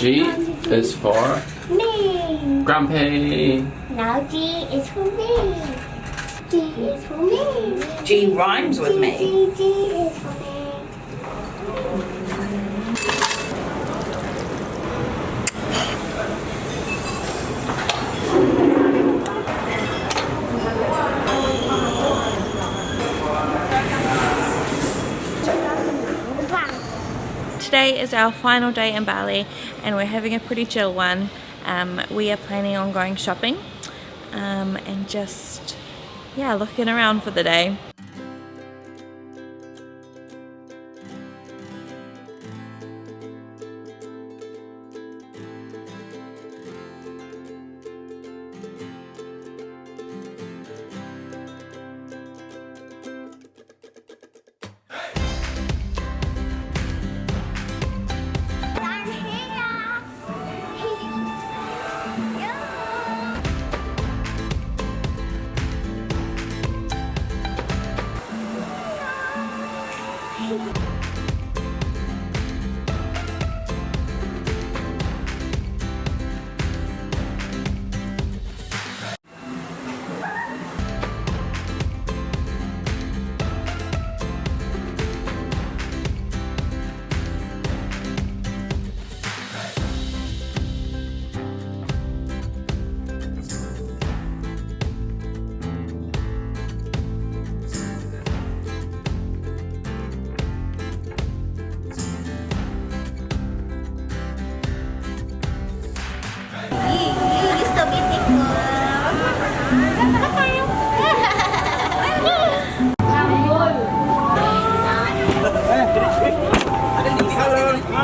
G is for me. Grumpy. Now G is for me. G is for me. G rhymes with me. G is for me. Today is our final day in Bali and we're having a pretty chill one. We are planning on going shopping and just, yeah, looking around for the day.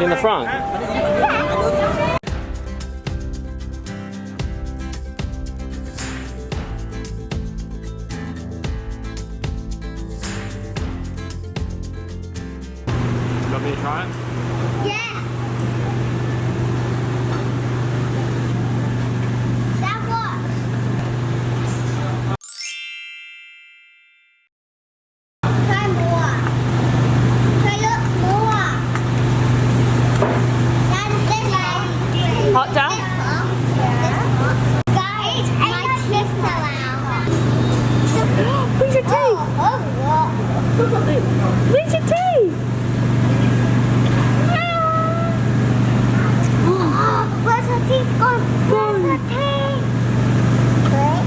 In the front. You want me to try it? Yeah. That works. Try more. Try lots more. That's this way. Hot dog? Yeah. Guys, my teeth fell out. Where's your teeth? Where's your teeth? Where's her teeth gone? Where's her teeth? Wait.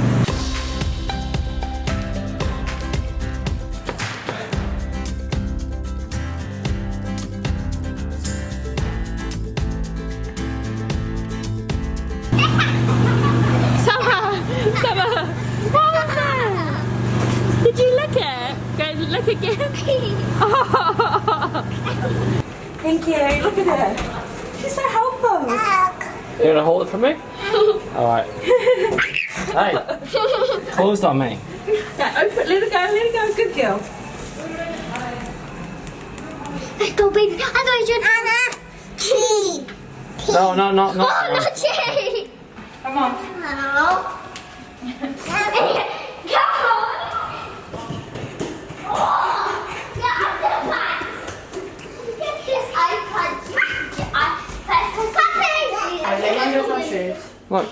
Summer! Summer! What was that? Did you lick it? Go look again. Oh. Thank you. Look at her. She's so helpful. You gonna hold it for me? Alright. Hey! Closed on me. Yeah, open. Let her go. Let her go. Good girl. Let's go, baby. I thought you should. Anna. Tea. No, no, no, no. Oh, not tea. Come on. No. Go. Oh, yes, I punch. Look.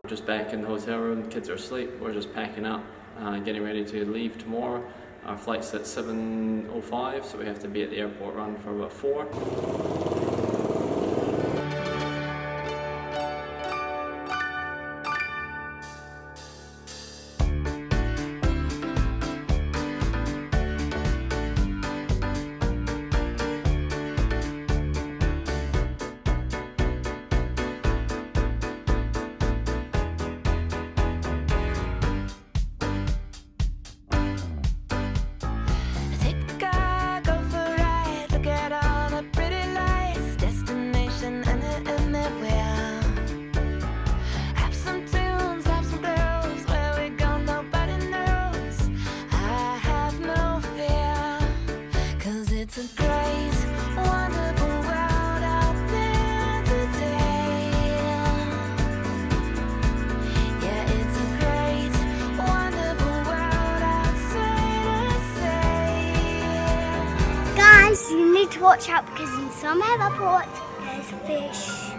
Just back in the hotel room, the kids are asleep, we're just packing up, getting ready to leave tomorrow. Our flight's at 7:05, so we have to be at the airport run for about 4. Guys, you need to watch out because in some airports there's fish.